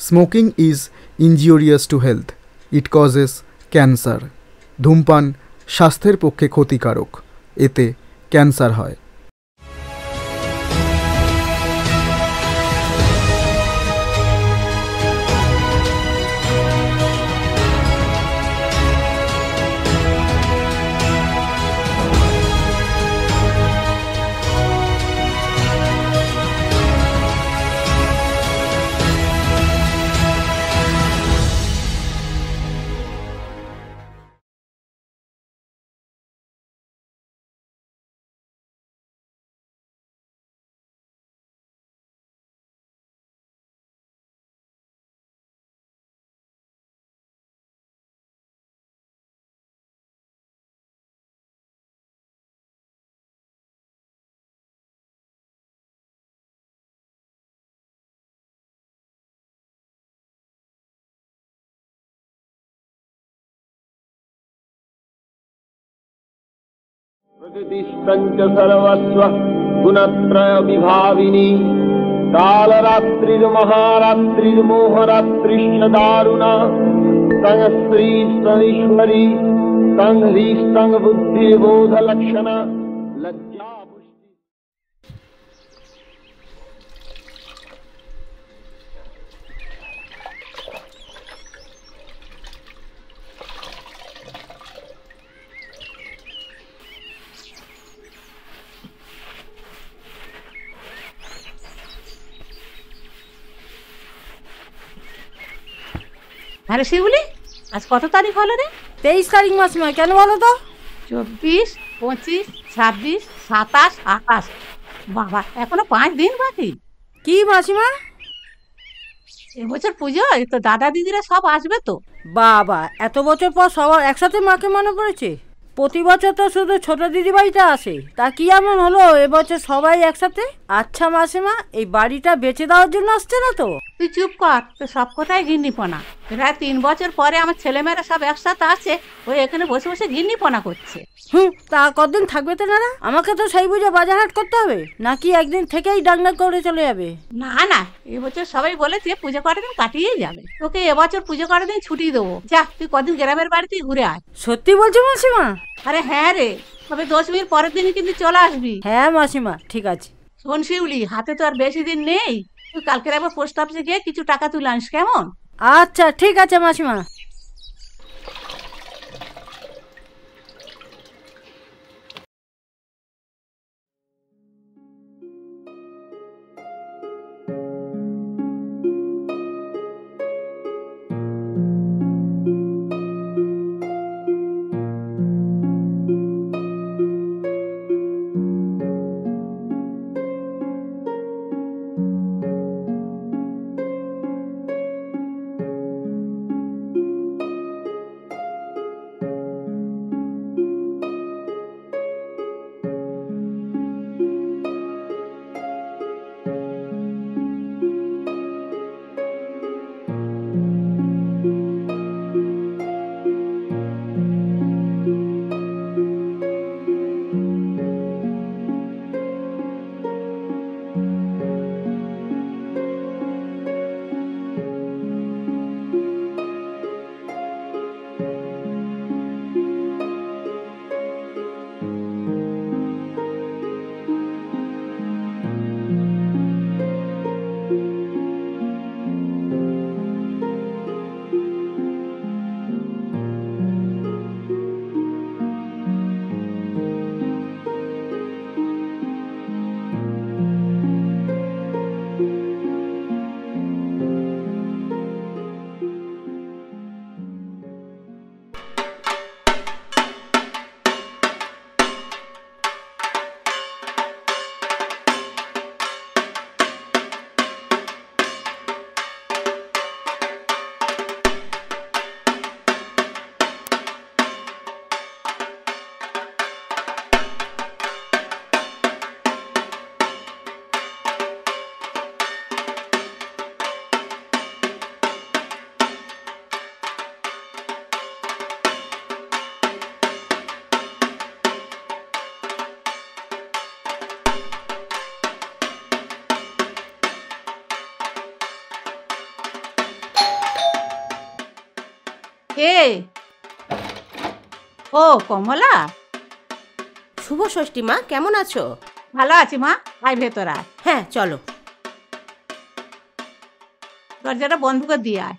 Smoking is injurious to health, it causes cancer. ধূমপান স্বাস্থ্যের পক্ষে ক্ষতিকারক, এতে ক্যান্সার হয়। প্রকৃতিস্তঞ্চ সর্বস্ব গুণত্রয় বিভাবিনী কালরাত্রির্মহারাত্রির্মোহরাত্রিশ্চ দারুণা তং স্ত্রী স্তঈশ্বরী তং হ্রীস্তং বুদ্ধির্বোধলক্ষণা লজ্জা। আরে শিউলি, আজ কত তারিখ হলো রে? 23 তারিখ মাসিমা। কেন বলো তো? 24, 25, 26, 27, 28। বাবা, এখনো 5 দিন বাকি। কি মাসিমা? এবছর পুজোয় তো দাদা দিদিরা সব আসবে তো। বাবা, এত বছর পর সবার একসাথে মাকে মনে পড়েছে। প্রতি বছর তো শুধু ছোট দিদিভাইটা আসে, তা কি এমন হলো এবছর সবাই একসাথে? আচ্ছা মাসিমা, এই বাড়িটা বেচে দেওয়ার জন্য আসছে না তো? তুই চুপ কর, তো সব কথাই ঘিন্নিপনা। প্রায় 3 বছর পরে আমার ছেলেমেয়েরা সব একসাথে আছে, ওই এখানে বসে বসে ঘিন্নিপনা করছে। তা কতদিন থাকবে তো না? আমাকে তো সেই বুঝে বাজার হাট করতে হবে, নাকি একদিন থেকেই ডাকডাক করে চলে যাবে? না না, এবছর সবাই বলেছে পুজো করার দিন কাটিয়েই যাবে। তোকে এবছর পুজো করার দিন ছুটি দেবো। যা, তুই কদিন গ্রামের বাড়িতে ঘুরে আয়। সত্যি বলছো মাসিমা? আরে হ্যাঁ রে, তবে 10 মিনিট পরের দিনই কিন্তু চলে আসবি। হ্যাঁ মাসিমা, ঠিক আছে। শোন শিউলি, হাতে তো আর বেশি দিন নেই। তুই কালকে একবার পোস্ট অফিসে গিয়ে কিছু টাকা তুলে আনিস, কেমন? আচ্ছা ঠিক আছে মাসিমা। কে? ও কমলা, শুভ ষষ্ঠী মা, কেমন আছো? ভালো আছি মা, আয় ভেতর আয়। হ্যাঁ চলো। দরজাটা বন্ধ করে দিয়ে আয়।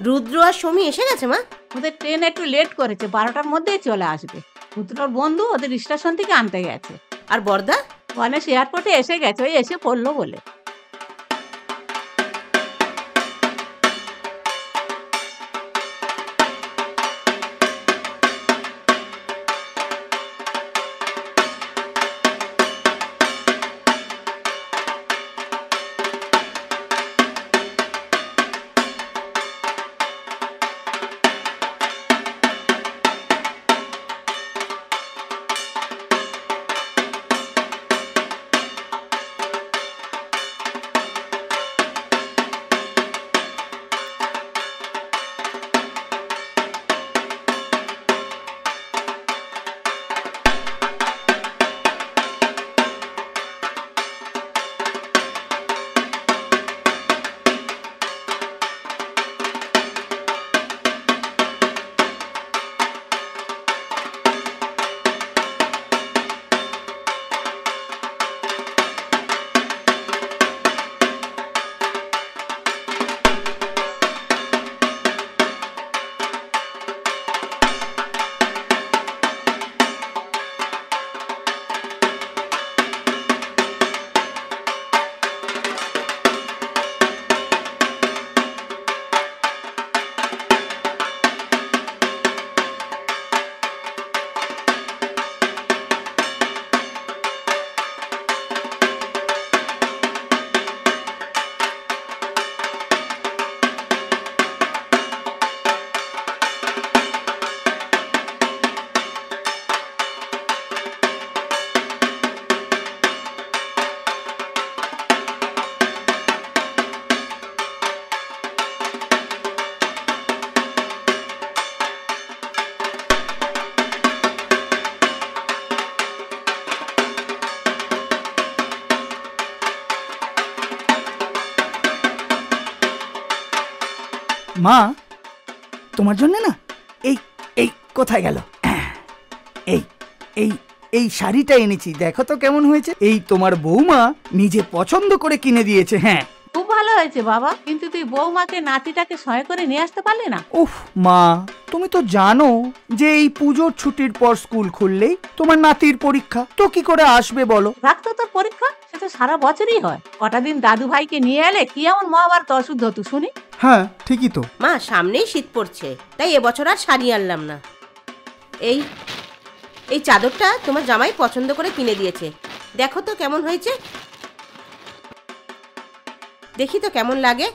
রুদ্র আর সমী এসে গেছে মা? ওদের ট্রেন একটু লেট করেছে, 12টার মধ্যেই চলে আসবে। পুত্রর বন্ধু ওদের স্টেশন থেকে আনতে গেছে। আর বর্দা? গণেশ এয়ারপোর্টে এসে গেছে, ওই এসে পড়লো বলে। মা, তোমার জন্য না এই এই কোথায় গেল, এই এই এই শাড়িটা এনেছি, দেখো তো কেমন হয়েছে। এই তোমার বৌমা নিজে পছন্দ করে কিনে দিয়েছে। হ্যাঁ খুব ভালো হয়েছে বাবা, কিন্তু তুই বৌমাকে নাতিটাকে সহায় করে নিয়ে আসতে পারলি না? উফ মা, তুমি তো জানো যে এই পুজোর ছুটির পর স্কুল খুললেই তোমার নাতির পরীক্ষা, তো কি করে আসবে বলো? রাখতো তোর পরীক্ষা, সে তো সারা বছরই হয়। কটা দিন দাদু ভাইকে নিয়ে এলে কি এমন মহাভারত অশুদ্ধ হতো শুনি। হ্যাঁ ঠিকই তো। মা সামনেই শীত পড়ছে, তাই এবছর আর শাড়ি আনলাম না। এই এই চাদরটা তোমার জামাই পছন্দ করে কিনে দিয়েছে, দেখো তো কেমন হয়েছে। দেখি তো কেমন লাগে,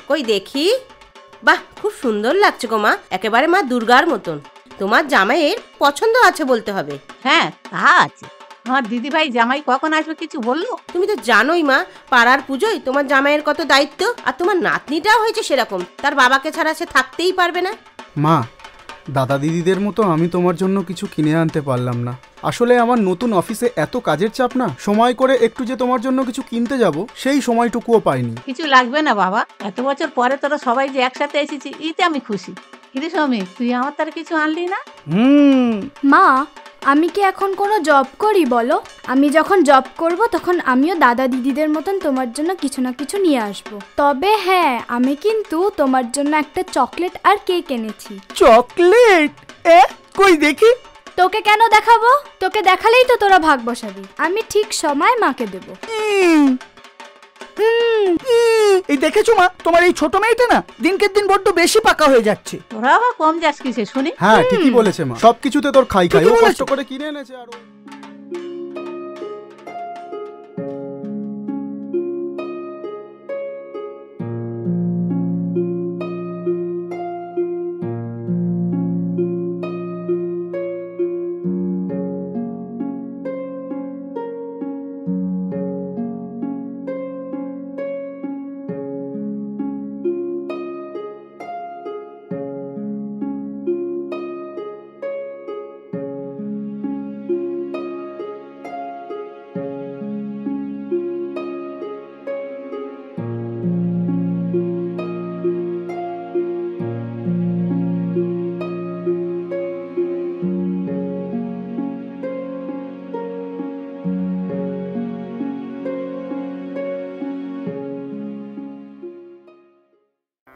কই দেখি। বাহ, খুব সুন্দর লাগছে গো মা, একেবারে মা দুর্গার মতন। তোমার জামাইয়ের পছন্দ আছে বলতে হবে। হ্যাঁ তা আছে। আমার দিদি ভাই জামাই কখন আসবে কিছু বললো? তুমি তো জানোই মা, পাড়ার পুজোয় তোমার জামাইয়ের কত দায়িত্ব। আর তোমার নাতনিটাও হয়েছে সেরকম, তার বাবাকে ছাড়া সে থাকতেই পারবে না। মা, দাদা দিদিদের মতো আমি তোমার জন্য কিছু কিনে আনতে পারলাম না। আসলে আমার নতুন অফিসে এত কাজের চাপ না, সময় করে একটু যে তোমার জন্য কিছু কিনতে যাব সেই সময়টুকুও পাইনি। কিছু লাগবে না বাবা, এত বছর পরে তোরা সবাই যে একসাথে এসেছি এতে আমি খুশি। কিন্তু সমী, তুই আমার তার কিছু আনলি না? মা, আমি কি এখন কোনো জব করি বলো? আমি যখন জব করব তখন আমিও দাদা দিদিদের মতন তোমার জন্য কিছু না কিছু নিয়ে আসব। তবে হ্যাঁ, আমি কিন্তু তোমার জন্য একটা চকলেট আর কেক এনেছি। চকলেট? কই দেখি। তোকে কেন দেখাবো? তোকে দেখালেই তো তোরা ভাগ বসাবি। আমি ঠিক সময় মাকে দেব। এই দেখেছো মা, তোমার এই ছোট মেয়েটা না দিনকে দিন বড্ড বেশি পাকা হয়ে যাচ্ছে। তোরা আবার কম যাস কিসে শুনি? হ্যাঁ ঠিকই বলেছে মা, সবকিছুতে তোর খাই খাই, ও কষ্ট করে কিনে এনেছে আর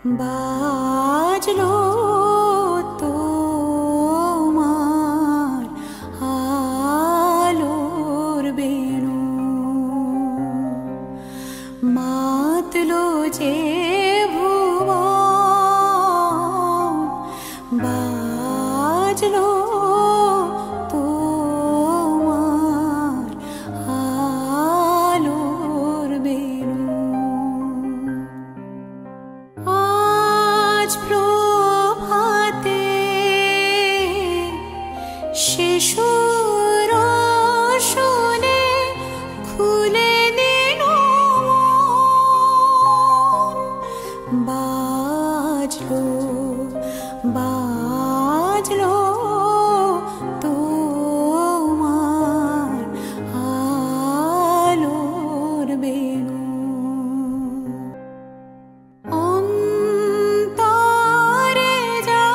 বাজলো তোমার আলোর বেণু, মাতলো যে ভুবন, বাজলো তোমার আলোর বেণু। আজ প্রভাতে শিশুর শুনে খুলে দিল মন, বাজলো বাজলো তোমার আলোর বেণু। অন্তরে যা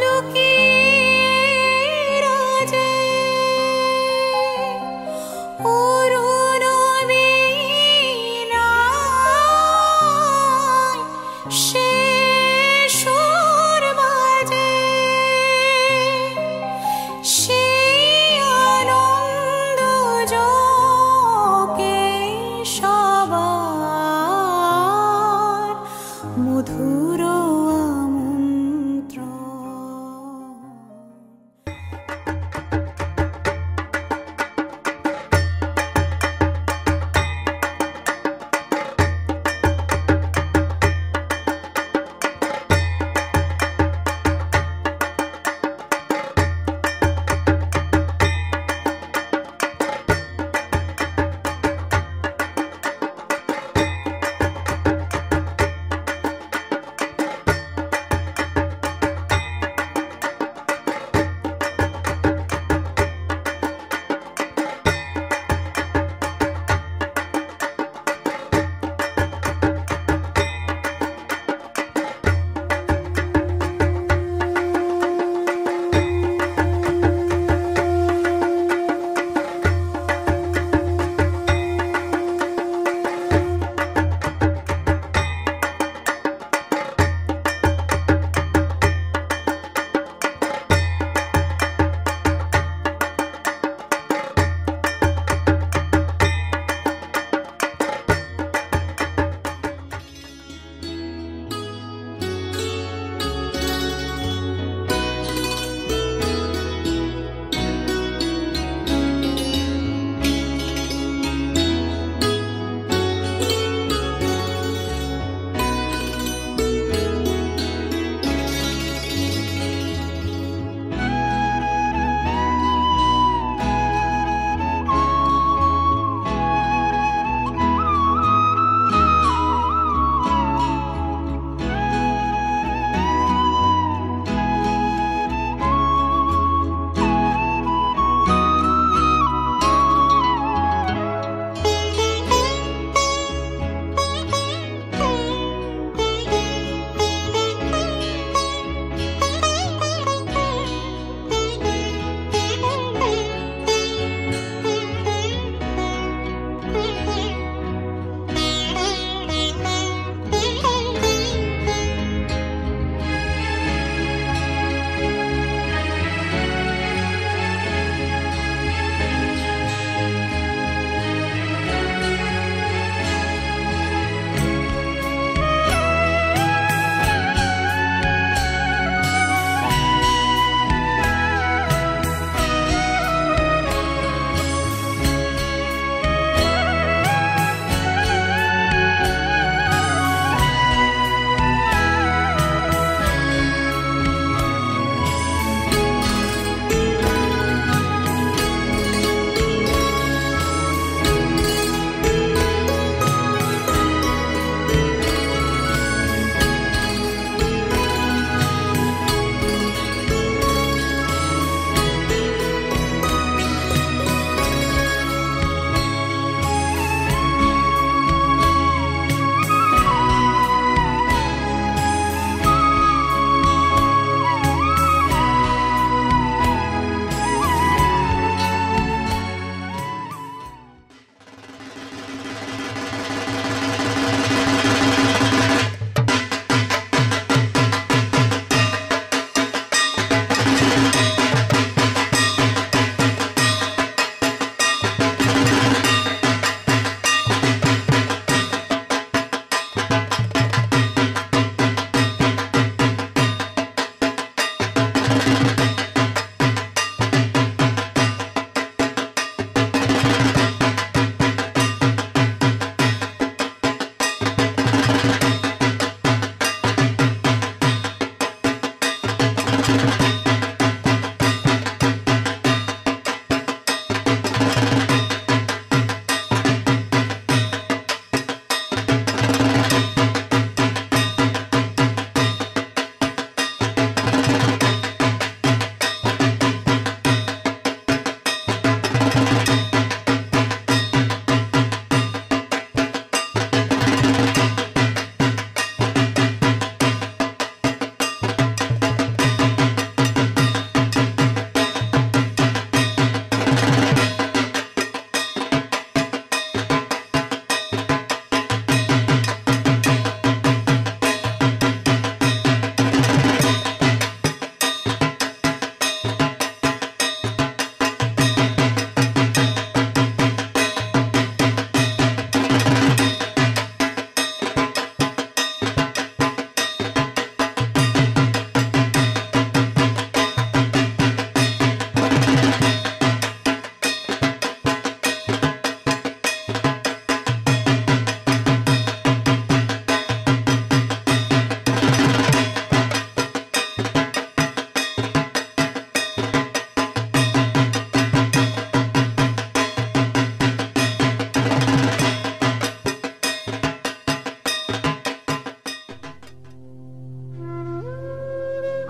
লুকিয়ে রয়েছে অরুণ বীণায় সে সুর বাজে, সেই আনন্দ যোগে সবার মধুর আমন্ত্রণ।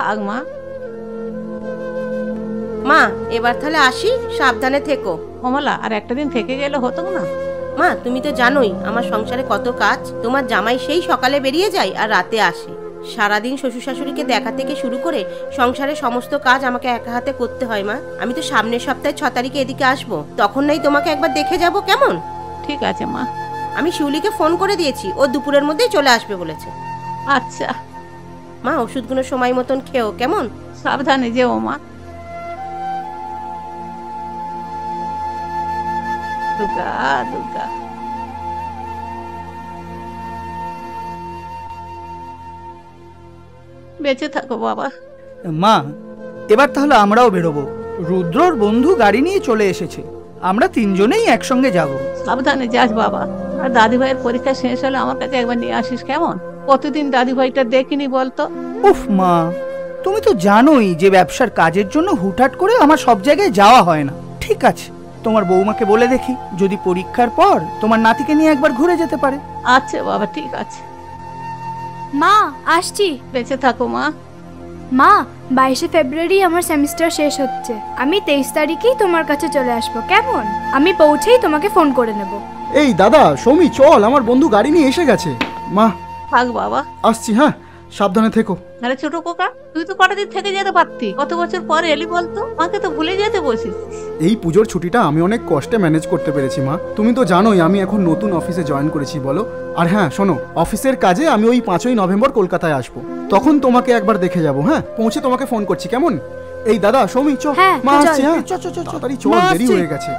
থাক মা। মা এবার তাহলে আসি, সাবধানে থেকো। কমলা, আর একটা দিন থেকে গেলে হতো না? মা তুমি তো জানোই আমার সংসারে কত কাজ। তোমার জামাই সেই সকালে বেরিয়ে যায় আর রাতে আসে। সারাদিন শ্বশুর শাশুড়িকে দেখা থেকে শুরু করে সংসারের সমস্ত কাজ আমাকে একা হাতে করতে হয় মা। আমি তো সামনের সপ্তাহে 6 তারিখে এদিকে আসবো, তখন নাই তোমাকে একবার দেখে যাব, কেমন? ঠিক আছে মা। আমি শিউলিকে ফোন করে দিয়েছি, ও দুপুরের মধ্যেই চলে আসবে বলেছে। আচ্ছা মা ওষুধগুলো সময় মতন খেও, কেমন? সাবধানে যেও মা। দুর্গা দুর্গা। বেঁচে থাকো বাবা। মা এবার তাহলে আমরাও বেরোবো। রুদ্রর বন্ধু গাড়ি নিয়ে চলে এসেছে, আমরা 3 জনেই একসঙ্গে যাব। সাবধানে যাস বাবা। আর দাদি ভাইয়ের পরীক্ষা শেষ হলে আমার কাছে একবার নিয়ে আসিস, কেমন? কতদিন দাদি ভাইটা দেখিনি বলতো। উফ মা, তুমি তো জানোই যে ব্যবসার কাজের জন্য হুটহাট করে আমার সব জায়গায় যাওয়া হয় না। ঠিক আছে, তোমার বৌমাকে বলে দেখি যদি পরীক্ষার পর তোমার নাতিকে নিয়ে একবার ঘুরে যেতে পারে। আচ্ছা বাবা, ঠিক আছে। মা আসছি। বেঁচে থাকো মা। মা 22শে ফেব্রুয়ারি আমার সেমিস্টার শেষ হচ্ছে। আমি 23 তারিখেই তোমার কাছে চলে আসবো, কেমন? আমি পৌঁছেই তোমাকে ফোন করে নেব। এই দাদা সৌমি, চল, আমার বন্ধু গাড়ি নিয়ে এসে গেছে। মা থাক বাবা। আসছি, হ্যাঁ, সাবধানে থেকো। আরে ছোট কোকা, তুই তো কটা দিন থেকে যেতে পারতি। কত বছর পরে এলি বলতো, মাকে তো ভুলে যেতে বসিস। এই পুজোর ছুটিটা আমি অনেক কষ্টে ম্যানেজ করতে পেরেছি মা। তুমি তো জানোই আমি এখন নতুন অফিসে জয়েন করেছি, বলো। আর হ্যাঁ শোনো, অফিসের কাজে আমি ওই 5ই নভেম্বর কলকাতায় আসবো, তখন তোমাকে একবার দেখে যাবো। হ্যাঁ, পৌঁছে তোমাকে ফোন করছি, কেমন? এই দাদা সৌমি, চল। হ্যাঁ, মা চল। আসছি, হ্যাঁ, চ, চ, চ, চ। তাড়াতাড়ি চল, মা দেরি আসছি। হয়ে গেছে।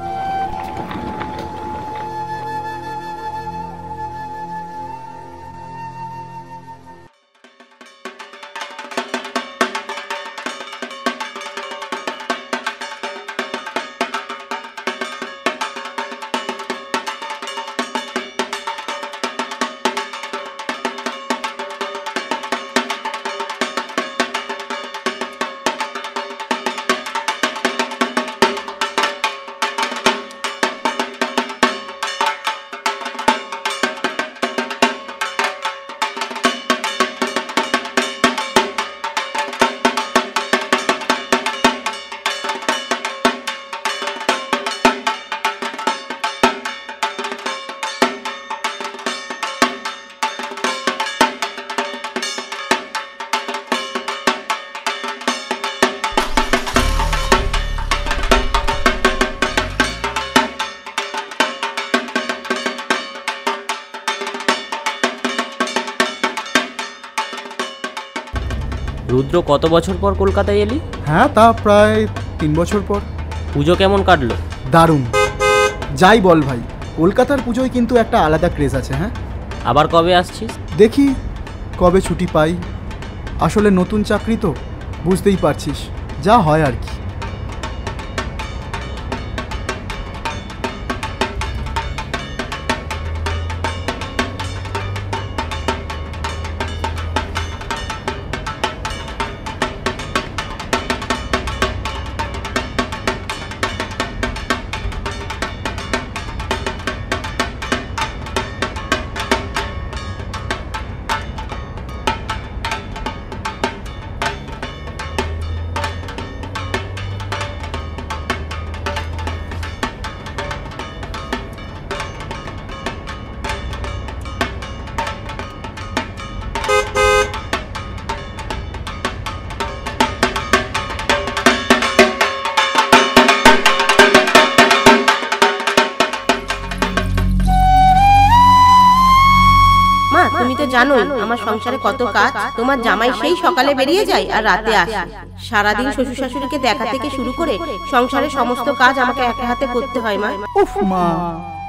রুদ্র, কত বছর পর কলকাতায় এলি? হ্যাঁ, তা প্রায় 3 বছর পর। পুজো কেমন কাটলো? দারুণ। যাই বল ভাই, কলকাতার পুজোয় কিন্তু একটা আলাদা ক্রেজ আছে। হ্যাঁ, আবার কবে আসছিস? দেখি কবে ছুটি পাই। আসলে নতুন চাকরি তো, বুঝতেই পারছিস, যা হয় আর কি। তুমি তো জানোই আমার সংসারে কত কাজ। তোমার জামাই সেই সকালে বেরিয়ে যায় আর রাতে আসে। সারাদিন শ্বশুর শাশুড়িকে দেখা থেকে শুরু করে সংসারের সমস্ত কাজ আমাকে একা হাতে করতে হয় মা। উফ মা,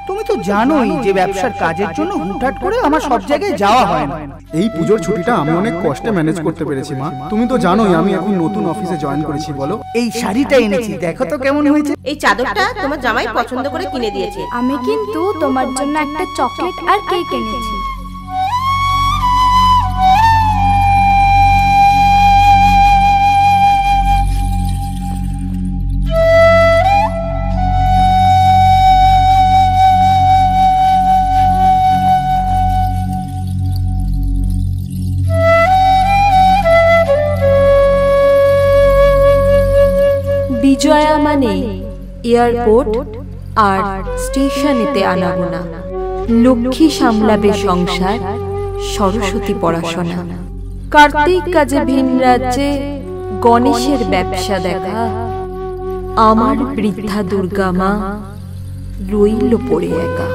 তুমি তো জানোই যে ব্যবসার কাজের জন্য হুটহাট করে আমার সব জায়গায় যাওয়া হয় না। এই পুজোর ছুটিটা আমি অনেক কষ্টে ম্যানেজ করতে পেরেছি মা। তুমি তো জানোই আমি এখন নতুন অফিসে জয়েন করেছি, বলো। এই শাড়িটা এনেছি, দেখো তো কেমন হয়েছে। এই চাদরটা তোমার জামাই পছন্দ করে কিনে দিয়েছে। আমি কিন্তু তোমার জন্য একটা চকলেট আর কেক এনেছি। মানে এয়ারপোর্ট আর স্টেশনেতে আনাবো না। লক্ষ্মী সামলাবে সংসার, সরস্বতী পড়াশোনা, কার্তিক কাজে ভিন রাজ্যে, গণেশের ব্যবসা দেখা। আমার বৃদ্ধা দুর্গা মা রইল পড়ে একা।